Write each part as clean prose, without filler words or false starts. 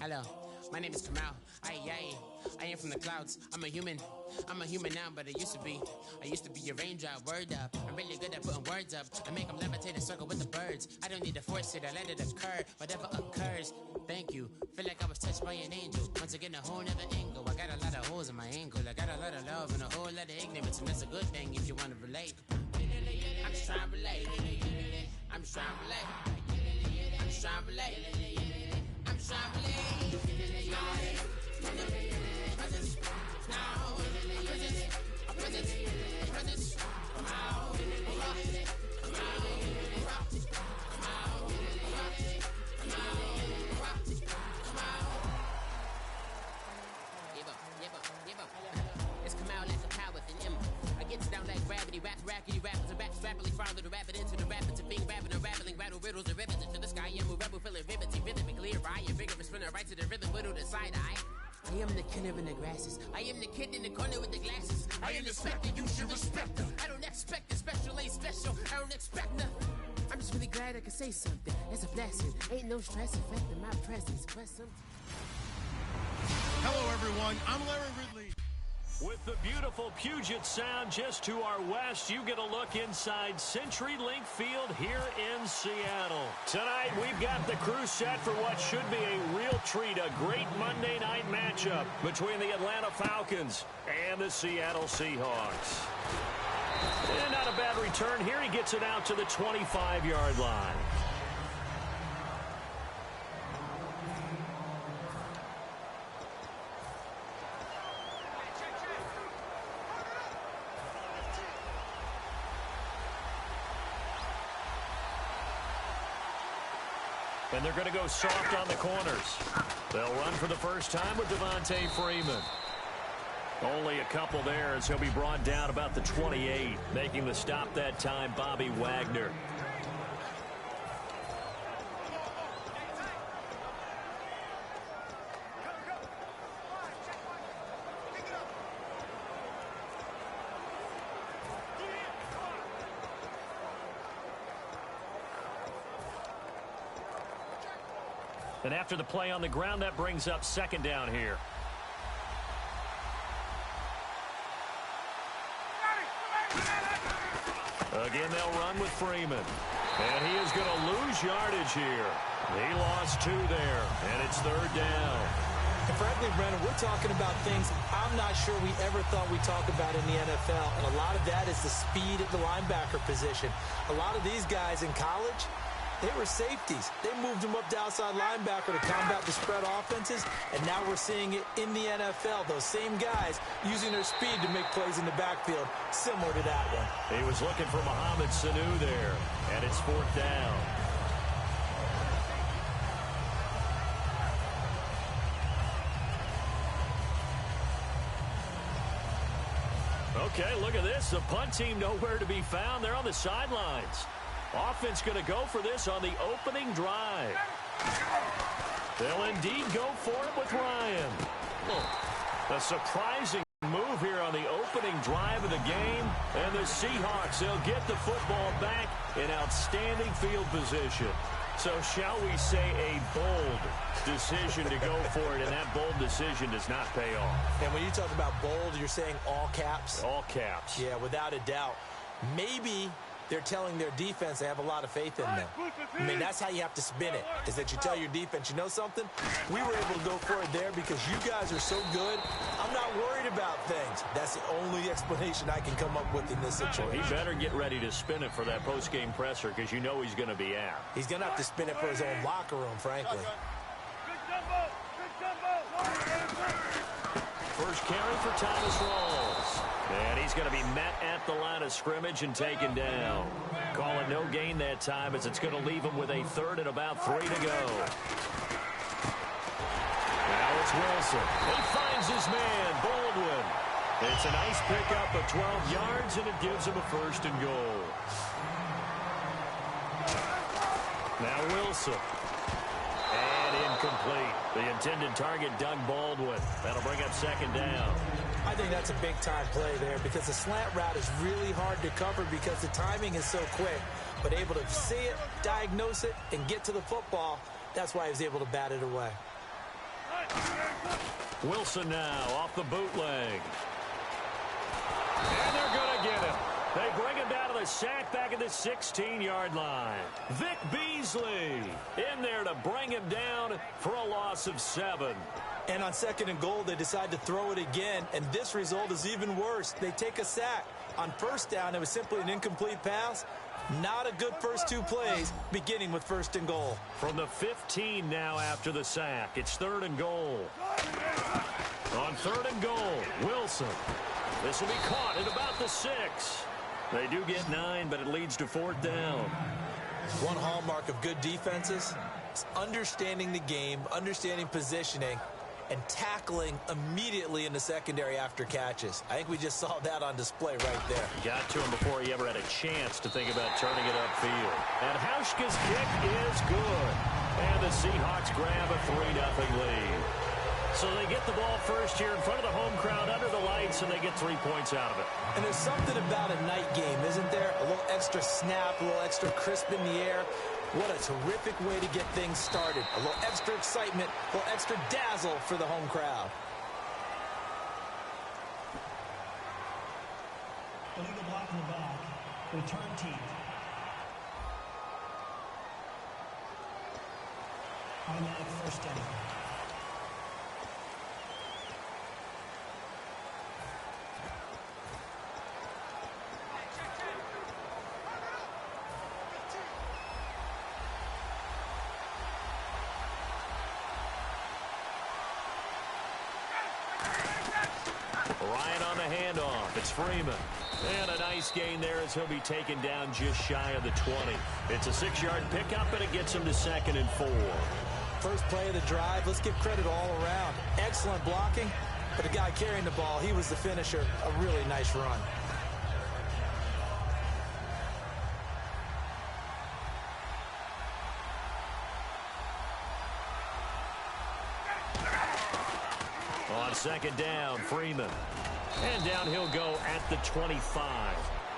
Hello, my name is Kamal. I am from the clouds. I'm a human now, but I used to be a raindrop. Word up, I'm really good at putting words up. I make them levitate and circle with the birds. I don't need to force it, I let it occur. Whatever occurs, thank you. Feel like I was touched by an angel. Once again, a whole nother angle. I got a lot of holes in my ankle. I got a lot of love and a whole lot of ignorance, and that's a good thing if you want to relate. I'm just trying to relate. I'm just trying to relate. I'm just trying to relate. I'm just trying to relate. Presence now. Presence. Come out. Come Give up. It's come out like the power within him. I get down like gravity. Rappers and raps rapidly follow the rapid into the rapids of being rapping and rattling, rattle riddles and rivets into the sky. I'm a rebel feeling rhythmic, clear eye and vigorous, spinning right to the rhythm, widow to side eye. I am the killer in the grasses. I am the kid in the corner with the glasses. I am the specter, you should respect her. I don't expect a special, ain't special. I don't expect nothing. I'm just really glad I could say something. It's a blessing. Ain't no stress affecting my presence. Hello, everyone. I'm Larry Ridley. With the beautiful Puget Sound just to our west, you get a look inside CenturyLink Field here in Seattle. Tonight, we've got the crew set for what should be a real treat, a great Monday night matchup between the Atlanta Falcons and the Seattle Seahawks. And not a bad return here. He gets it out to the 25-yard line. And they're going to go soft on the corners. They'll run for the first time with Devontae Freeman. Only a couple there as he'll be brought down about the 28. Making the stop that time, Bobby Wagner. And after the play on the ground, that brings up second down here. Again, they'll run with Freeman. And he is going to lose yardage here. He lost 2 there, and it's third down. And frankly, Brennan, we're talking about things I'm not sure we ever thought we'd talk about in the NFL. And a lot of that is the speed at the linebacker position. A lot of these guys in college, they were safeties. They moved them up to outside linebacker to combat the spread offenses, and now we're seeing it in the NFL. Those same guys using their speed to make plays in the backfield, similar to that one. He was looking for Mohamed Sanu there, and it's fourth down. Okay, look at this. The punt team nowhere to be found. They're on the sidelines. Offense going to go for this on the opening drive. They'll indeed go for it with Ryan. A surprising move here on the opening drive of the game. And the Seahawks, they'll get the football back in outstanding field position. So shall we say a bold decision to go for it, and that bold decision does not pay off. And when you talk about bold, you're saying all caps? All caps. Yeah, without a doubt. Maybe they're telling their defense they have a lot of faith in them. I mean, that's how you have to spin it, is that you tell your defense, you know something? We were able to go for it there because you guys are so good. I'm not worried about things. That's the only explanation I can come up with in this situation. Well, he better get ready to spin it for that post-game presser because you know he's going to be out. He's going to have to spin it for his own locker room, frankly. First carry for Thomas Rawls. And he's going to be met at the line of scrimmage and taken down. Call it no gain that time as it's going to leave him with a third and about 3 to go. Now it's Wilson. He finds his man, Baldwin. It's a nice pickup of 12 yards, and it gives him a first and goal. Now Wilson. And incomplete. The intended target, Doug Baldwin. That'll bring up second down. I think that's a big-time play there because the slant route is really hard to cover because the timing is so quick. But able to see it, diagnose it, and get to the football, that's why he was able to bat it away. Wilson now off the bootleg. And they're going to get him. They bring him down to the sack back at the 16-yard line. Vic Beasley in there to bring him down for a loss of 7. And on 2nd and goal, they decide to throw it again, and this result is even worse. They take a sack. On 1st down, it was simply an incomplete pass. Not a good first 2 plays, beginning with 1st and goal. From the 15 now after the sack, it's 3rd and goal. On 3rd and goal, Wilson. This will be caught at about the 6. They do get 9, but it leads to 4th down. One hallmark of good defenses is understanding the game, understanding positioning, and tackling immediately in the secondary after catches. I think we just saw that on display right there. Got to him before he ever had a chance to think about turning it upfield. And Hauschka's kick is good. And the Seahawks grab a 3-0 lead. So they get the ball first here in front of the home crowd under the lights, and they get 3 points out of it. And there's something about a night game, isn't there? A little extra snap, a little extra crisp in the air. What a terrific way to get things started. A little extra excitement, a little extra dazzle for the home crowd. Illegal block in the back. Return team. Automatic 1st down. Ryan on the handoff. It's Freeman. And a nice gain there as he'll be taken down just shy of the 20. It's a 6-yard pickup, and it gets him to 2nd and 4. First play of the drive. Let's give credit all around. Excellent blocking, but the guy carrying the ball, he was the finisher. A really nice run. On 2nd down, Freeman. And down he'll go at the 25.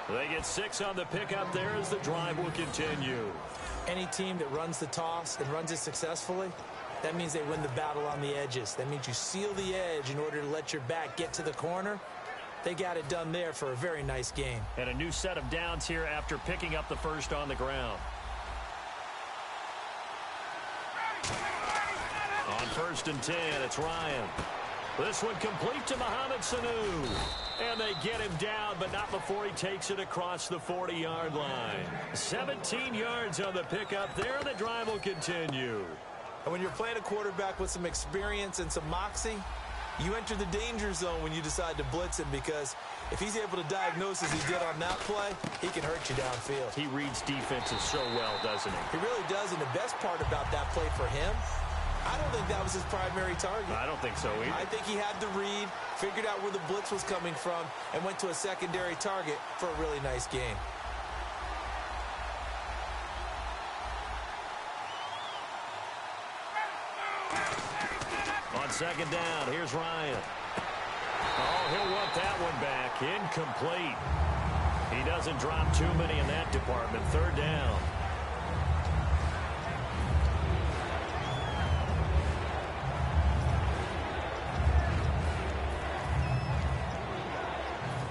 They get 6 on the pickup there as the drive will continue. Any team that runs the toss and runs it successfully, that means they win the battle on the edges. That means you seal the edge in order to let your back get to the corner. They got it done there for a very nice game. And a new set of downs here after picking up the first on the ground. On 1st and 10, it's Ryan. This one complete to Mohamed Sanu. And they get him down, but not before he takes it across the 40-yard line. 17 yards on the pickup there, and the drive will continue. And when you're playing a quarterback with some experience and some moxie, you enter the danger zone when you decide to blitz him, because if he's able to diagnose as he did on that play, he can hurt you downfield. He reads defenses so well, doesn't he? He really does, and the best part about that play for him, I don't think that was his primary target. I don't think so either. I think he had the read, figured out where the blitz was coming from, and went to a secondary target for a really nice game. On 2nd down, here's Ryan. Oh, he'll want that one back. Incomplete. He doesn't drop too many in that department. 3rd down.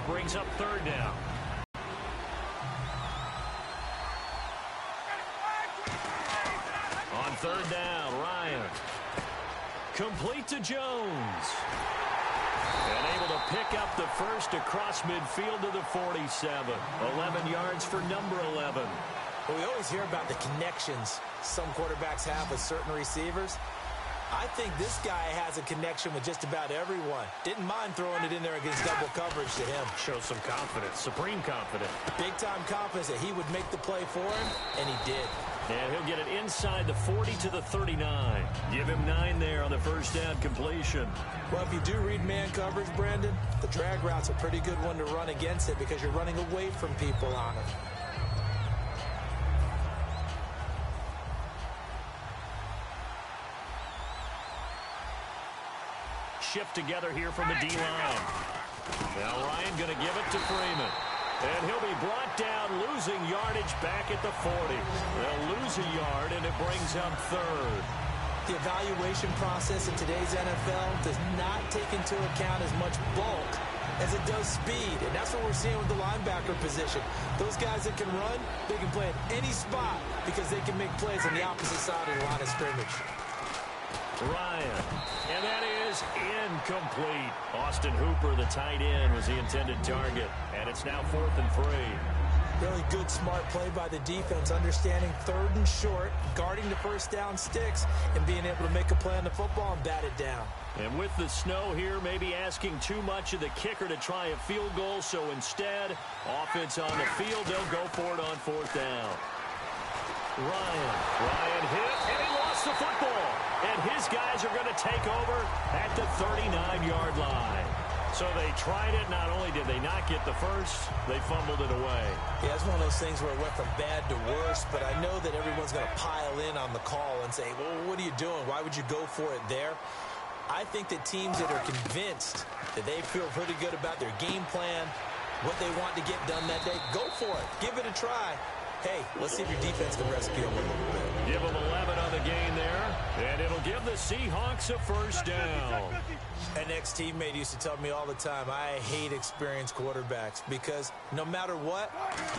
Brings up 3rd down. On 3rd down, Ryan. Complete to Jones. And able to pick up the first across midfield to the 47. 11 yards for number 11. Well, we always hear about the connections some quarterbacks have with certain receivers. I think this guy has a connection with just about everyone. Didn't mind throwing it in there against double coverage to him. Shows some confidence, supreme confidence. Big-time confidence that he would make the play for him, and he did. And he'll get it inside the 40 to the 39. Give him 9 there on the 1st down completion. Well, if you do read man coverage, Brandon, the drag route's a pretty good one to run against it because you're running away from people on it. Shift together here from the D-line. Now Ryan going to give it to Freeman. And he'll be brought down, losing yardage back at the 40. They'll lose a yard, and it brings up 3rd. The evaluation process in today's NFL does not take into account as much bulk as it does speed, and that's what we're seeing with the linebacker position. Those guys that can run, they can play at any spot because they can make plays on the opposite side of the line of scrimmage. Ryan, and that is incomplete. Austin Hooper, the tight end, was the intended target, and it's now 4th and 3. Really good, smart play by the defense, understanding 3rd and short, guarding the first down sticks, and being able to make a play on the football and bat it down. And with the snow here, maybe asking too much of the kicker to try a field goal, so instead, offense on the field, they'll go for it on 4th down. Ryan hit, and he lost the football. And his guys are going to take over at the 39-yard line. So they tried it. Not only did they not get the first, they fumbled it away. Yeah, it's one of those things where it went from bad to worse, but I know that everyone's going to pile in on the call and say, well, what are you doing? Why would you go for it there? I think that teams that are convinced that they feel pretty good about their game plan, what they want to get done that day, go for it. Give it a try. Hey, let's see if your defense can rescue them a little bit. Give them 11 on the gain there, and it'll give the Seahawks a first down. An ex-teammate used to tell me all the time, I hate experienced quarterbacks because no matter what,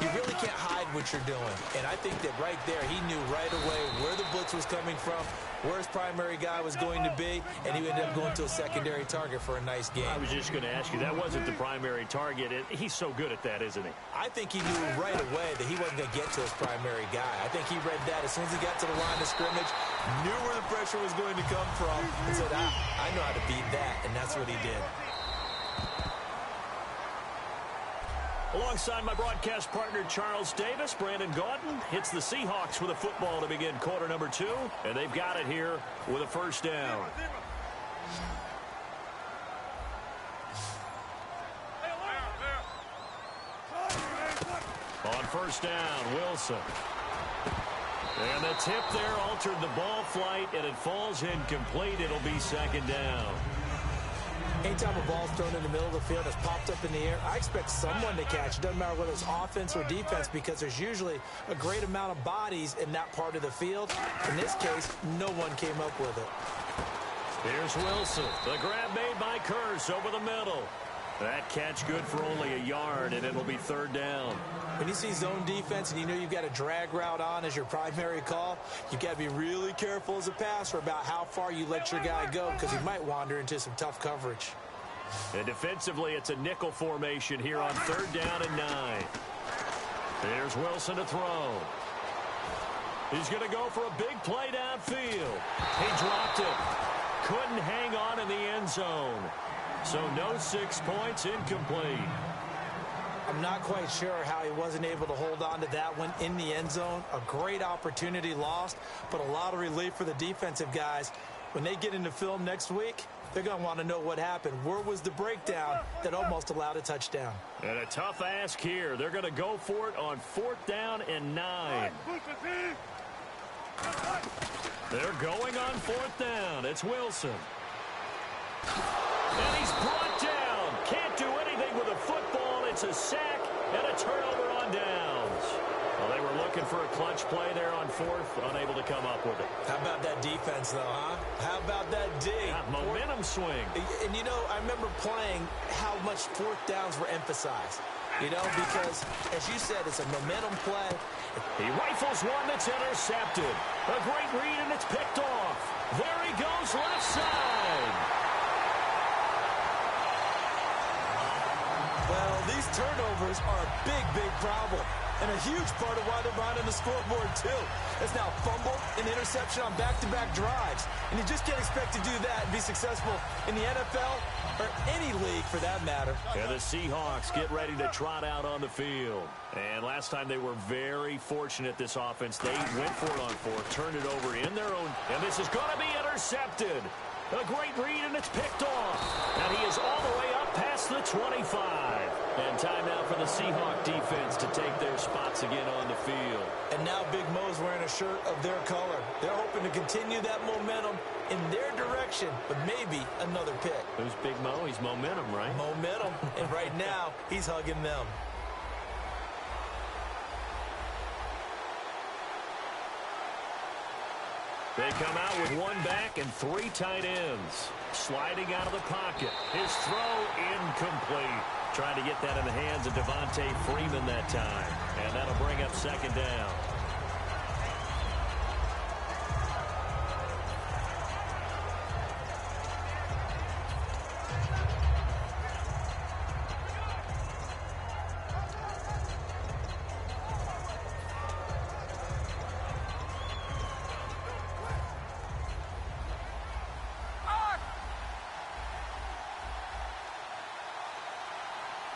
you really can't hide what you're doing. And I think that right there, he knew right away where the blitz was coming from, where his primary guy was going to be, and he ended up going to a secondary target for a nice game. I was just going to ask you, that wasn't the primary target. He's so good at that, isn't he? I think he knew right away that he wasn't going to get to his primary guy. I think he read that as soon as he got to the line of scrimmage, knew where the pressure was going to come from, and said, I know how to beat that, and that's what he did. Alongside my broadcast partner, Charles Davis, Brandon Gaudin hits the Seahawks with a football to begin quarter number 2, and they've got it here with a first down. On first down, Wilson. And the tip there altered the ball flight, and it falls incomplete. It'll be second down. Anytime a ball's thrown in the middle of the field that's popped up in the air, I expect someone to catch. It doesn't matter whether it's offense or defense because there's usually a great amount of bodies in that part of the field. In this case, no one came up with it. Here's Wilson. The grab made by Curse over the middle. That catch good for only a yard, and it'll be third down. When you see zone defense and you know you've got a drag route on as your primary call, you've got to be really careful as a passer about how far you let your guy go because he might wander into some tough coverage. And defensively, it's a nickel formation here on third down and 9. Here's Wilson to throw. He's going to go for a big play downfield. He dropped it. Couldn't hang on in the end zone. So no 6 points, incomplete. I'm not quite sure how he wasn't able to hold on to that one in the end zone. A great opportunity lost, but a lot of relief for the defensive guys. When they get into film next week, they're going to want to know what happened. Where was the breakdown that almost allowed a touchdown? And a tough ask here. They're going to go for it on 4th down and 9. They're going on 4th down. It's Wilson. And he's brought down. Can't do anything with a football. It's a sack and a turnover on downs. Well, they were looking for a clutch play there on 4th, unable to come up with it. How about that defense, though, huh? How about that D? Yeah, momentum swing. And, you know, I remember playing how much 4th downs were emphasized. You know, because, as you said, it's a momentum play. He rifles one that's intercepted. A great read, and it's picked off. There he goes, left side. Well, these turnovers are a big, big problem. And a huge part of why they're behind on the scoreboard, too. That's now fumble and interception on back-to-back drives. And you just can't expect to do that and be successful in the NFL or any league for that matter. And the Seahawks get ready to trot out on the field. And last time they were very fortunate, this offense. They went for it on 4th, turned it over in their own. And this is going to be intercepted. A great read, and it's picked off. And he is all the way up past the 25. And time now for the Seahawk defense to take their spots again on the field. And now Big Mo's wearing a shirt of their color. They're hoping to continue that momentum in their direction, but maybe another pick. Who's Big Mo? He's momentum, right? Momentum. And right now, he's hugging them. They come out with one back and three tight ends. Sliding out of the pocket. His throw incomplete. Trying to get that in the hands of Devontae Freeman that time. And that'll bring up second down.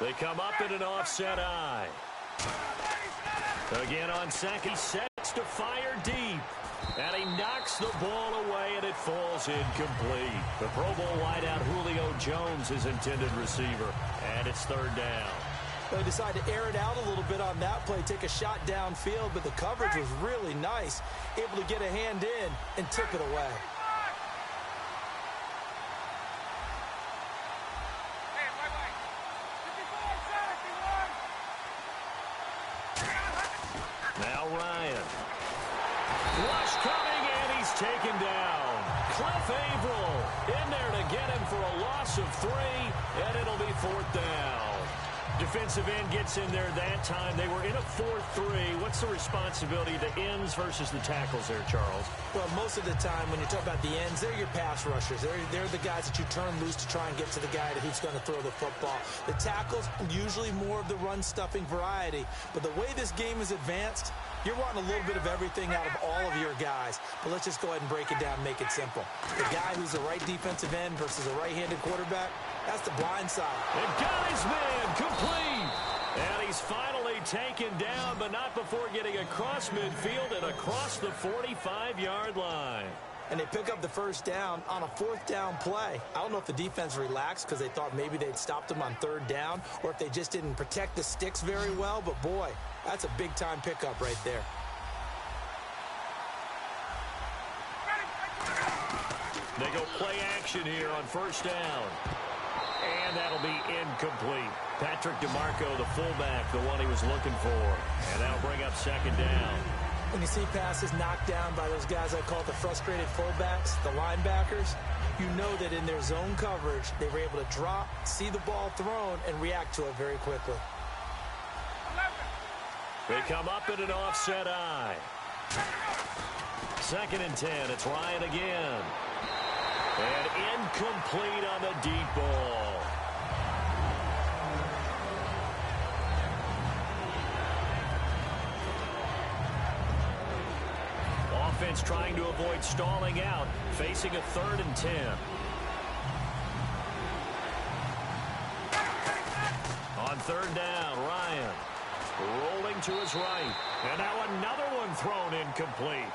They come up in an offset eye. Again on second, he sets to fire deep. And he knocks the ball away, and it falls incomplete. The Pro Bowl wideout Julio Jones, his intended receiver. And it's third down. They decided to air it out a little bit on that play, take a shot downfield, but the coverage was really nice. Able to get a hand in and tip it away. Now Ryan. Rush coming, and he's taken down. Cliff Averill in there to get him for a loss of 3, and it'll be fourth down. Defensive end gets in there that time. They were in a 4-3. What's the responsibility of the ends versus the tackles there, Charles? Well, most of the time when you talk about the ends, they're your pass rushers. They're the guys that you turn loose to try and get to the guy who's going to throw the football. The tackles, usually more of the run-stuffing variety. But the way this game is advanced, you're wanting a little bit of everything out of all of your guys. But let's just go ahead and break it down and make it simple. The guy who's the right defensive end versus a right-handed quarterback, that's the blind side. And got his man complete. And he's finally taken down, but not before getting across midfield and across the 45-yard line. And they pick up the first down on a fourth down play. I don't know if the defense relaxed because they thought maybe they'd stopped them on third down or if they just didn't protect the sticks very well. But, boy, that's a big-time pickup right there. They go play action here on first down. And that'll be incomplete. Patrick DeMarco, the fullback, the one he was looking for. And that'll bring up second down. When you see passes knocked down by those guys I call the frustrated fullbacks, the linebackers, you know that in their zone coverage, they were able to drop, see the ball thrown, and react to it very quickly. They come up in an offset eye. Second and 10. It's Ryan again. And incomplete on the deep ball. Offense trying to avoid stalling out, facing a 3rd and 10. On third down, Ryan rolling to his right. And now another one thrown incomplete.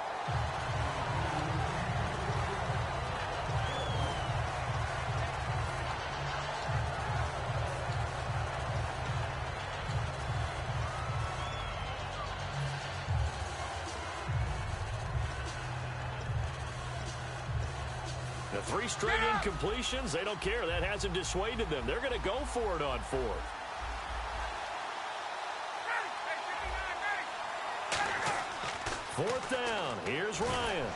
The 3 straight incompletions, they don't care. That hasn't dissuaded them. They're going to go for it on 4th. Fourth down. Here's Ryan.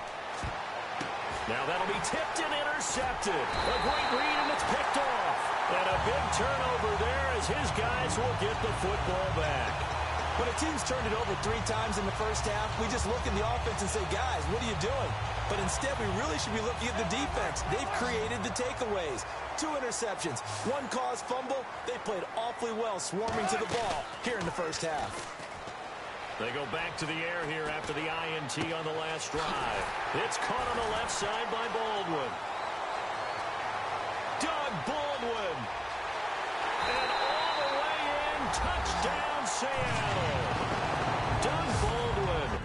Now that'll be tipped and intercepted. A great read, and it's picked off. And a big turnover there as his guys will get the football back. When a team's turned it over 3 times in the first half, we just look at the offense and say, guys, what are you doing? But instead, we really should be looking at the defense. They've created the takeaways. 2 interceptions, 1 caused fumble. They played awfully well swarming to the ball here in the first half. They go back to the air here after the INT on the last drive. It's caught on the left side by Baldwin. Doug Baldwin. And all the way in, touchdown Seattle. Doug Baldwin.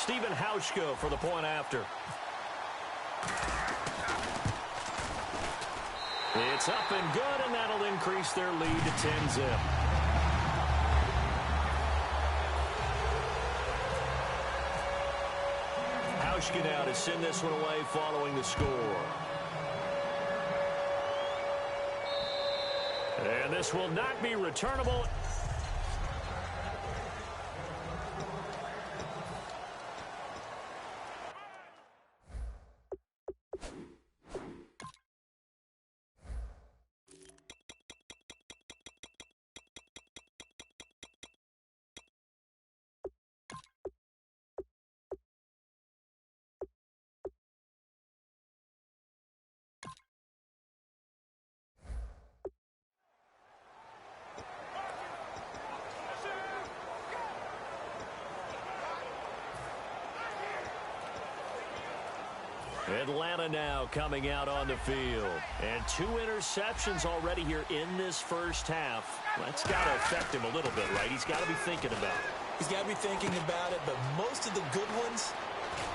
Stephen Hauschka for the point after. It's up and good, and that'll increase their lead to 10-zip. Hauschka now to send this one away following the score. And this will not be returnable. Atlanta now coming out on the field. And 2 interceptions already here in this first half. That's got to affect him a little bit, right? He's got to be thinking about it. He's got to be thinking about it, but most of the good ones,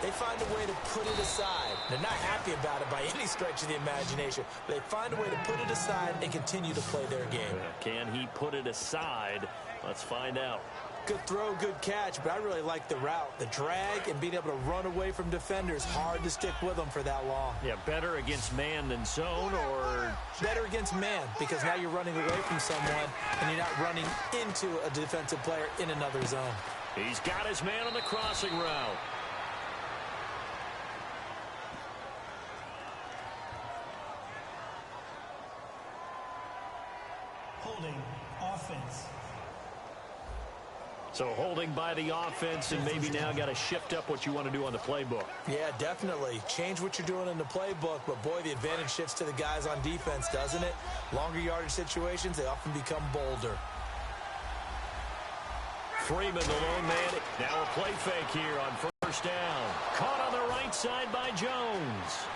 they find a way to put it aside. They're not happy about it by any stretch of the imagination. But they find a way to put it aside and continue to play their game. Can he put it aside? Let's find out. Good throw, good catch, but I really like the route. The drag and being able to run away from defenders. Hard to stick with them for that long. Yeah, better against man than zone, or? Better against man, because now you're running away from someone and you're not running into a defensive player in another zone. He's got his man on the crossing route. Holding, offense. So holding by the offense, and maybe now got to shift up what you want to do on the playbook. Yeah, definitely. Change what you're doing in the playbook, but boy, the advantage shifts to the guys on defense, doesn't it? Longer yardage situations, they often become bolder. Freeman, the lone man. Now a play fake here on first down. Caught on the right side by Jones.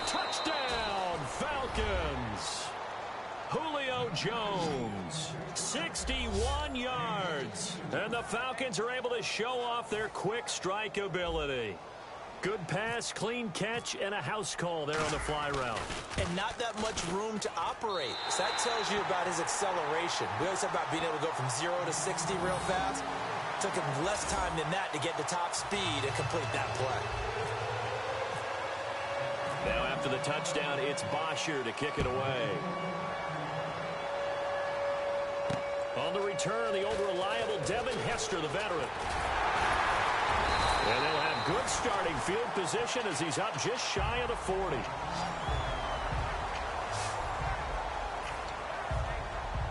Touchdown, Falcons. Julio Jones, 61 yards. And the Falcons are able to show off their quick strike ability. Good pass, clean catch, and a house call there on the fly route. And not that much room to operate. So that tells you about his acceleration. We always talk about being able to go from 0 to 60 real fast. It took him less time than that to get to top speed and complete that play. Now after the touchdown, it's Bosher to kick it away. On the return, the old reliable Devin Hester, the veteran. And they'll have good starting field position as he's up just shy of the 40.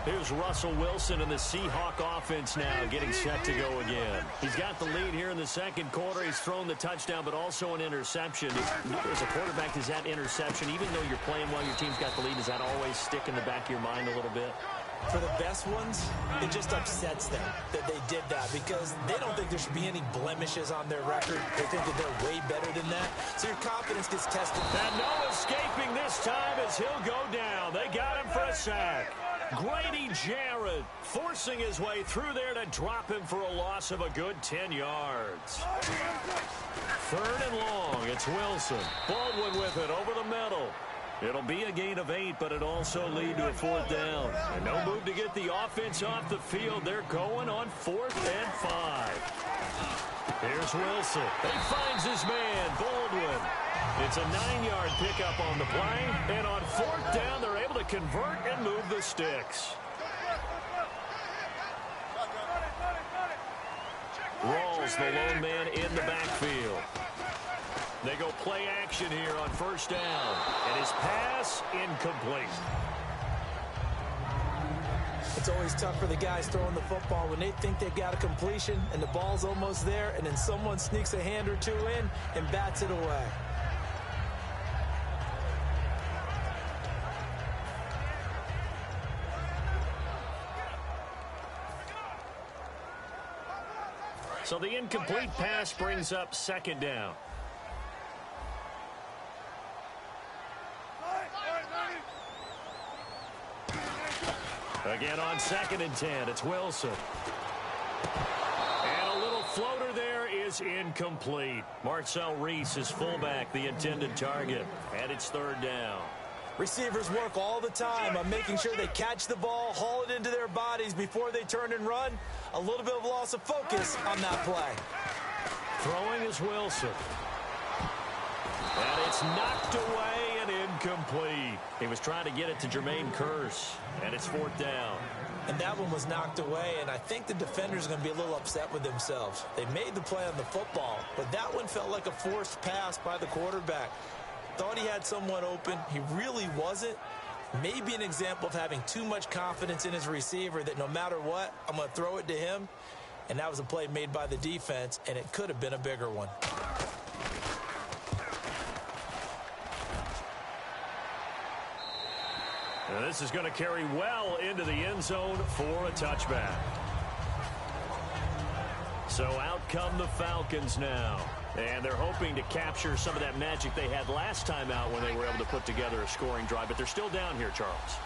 Here's Russell Wilson and the Seahawk offense now getting set to go again. He's got the lead here in the second quarter. He's thrown the touchdown, but also an interception. As a quarterback, does that interception, even though you're playing while your team's got the lead, does that always stick in the back of your mind a little bit? For the best ones, it just upsets them that they did that because they don't think there should be any blemishes on their record. They think that they're way better than that. So your confidence gets tested. And no escaping this time as he'll go down. They got him for a sack. Grady Jarrett forcing his way through there to drop him for a loss of a good 10 yards. Third and long. It's Wilson. Baldwin with it over the middle. It'll be a gain of 8, but it also lead to a fourth down. And no move to get the offense off the field. They're going on 4th and 5. Here's Wilson. He finds his man, Baldwin. It's a 9-yard pickup on the play. And on 4th down, they're able to convert and move the sticks. Rawls, the lone man in the backfield. They go play action here on first down. And his pass incomplete. It's always tough for the guys throwing the football when they think they've got a completion and the ball's almost there, and then someone sneaks a hand or two in and bats it away. So the incomplete pass brings up second down. Again on 2nd and 10, it's Wilson. And a little floater there is incomplete. Marcel Reese is fullback, the intended target. And it's third down. Receivers work all the time on making sure they catch the ball, haul it into their bodies before they turn and run. A little bit of loss of focus on that play. Throwing is Wilson. And it's knocked away and incomplete. He was trying to get it to Jermaine Kearse. And it's fourth down. And that one was knocked away, and I think the defenders are going to be a little upset with themselves. They made the play on the football, but that one felt like a forced pass by the quarterback. Thought he had someone open. He really wasn't. Maybe an example of having too much confidence in his receiver that no matter what, I'm going to throw it to him. And that was a play made by the defense, and it could have been a bigger one. And this is going to carry well into the end zone for a touchback. So out come the Falcons now. And they're hoping to capture some of that magic they had last time out when they were able to put together a scoring drive. But they're still down here, Charles.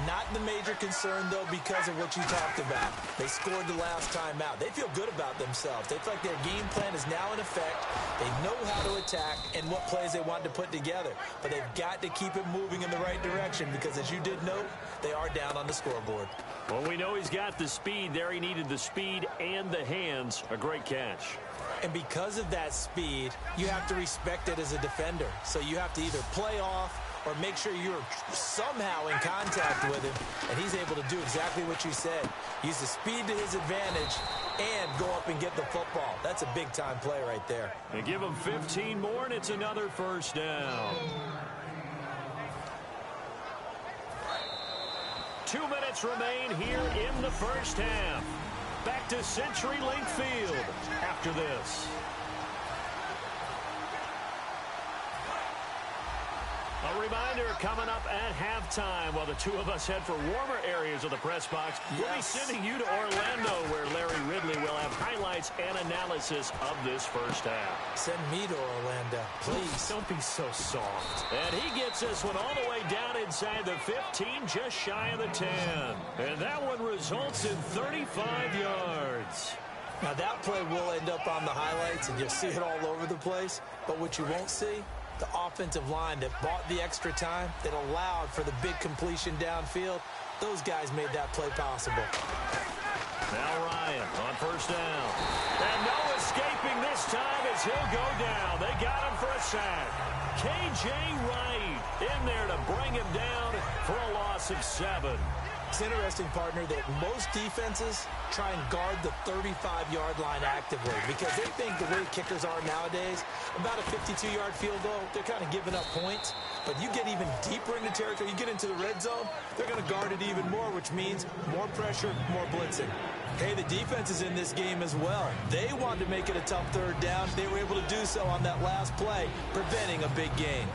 Not the major concern, though, because of what you talked about. They scored the last time out. They feel good about themselves. They feel like their game plan is now in effect. They know how to attack and what plays they want to put together. But they've got to keep it moving in the right direction because, as you did note, they are down on the scoreboard. Well, we know he's got the speed there. He needed the speed and the hands. A great catch. And because of that speed, you have to respect it as a defender. So you have to either play off or make sure you're somehow in contact with him, and he's able to do exactly what you said. Use the speed to his advantage and go up and get the football. That's a big-time play right there. They give him 15 more, and it's another first down. 2 minutes remain here in the first half. Back to CenturyLink Field after this. A reminder coming up at halftime while the two of us head for warmer areas of the press box. We'll be sending you to Orlando where Larry Ridley will have highlights and analysis of this first half. Send me to Orlando, please. Don't be so soft. And he gets this one all the way down inside the 15, just shy of the 10. And that one results in 35 yards. Now that play will end up on the highlights and you'll see it all over the place. But what you won't see, the offensive line that bought the extra time, that allowed for the big completion downfield, those guys made that play possible. Now Ryan on first down. And no escaping this time as he'll go down. They got him for a sack. K.J. Wright in there to bring him down for a loss of 7. It's interesting, partner, that most defenses try and guard the 35-yard line actively because they think the way kickers are nowadays, about a 52-yard field goal, they're kind of giving up points. But you get even deeper into territory, you get into the red zone, they're going to guard it even more, which means more pressure, more blitzing. Hey, the defense is in this game as well. They wanted to make it a tough third down. They were able to do so on that last play, preventing a big gain.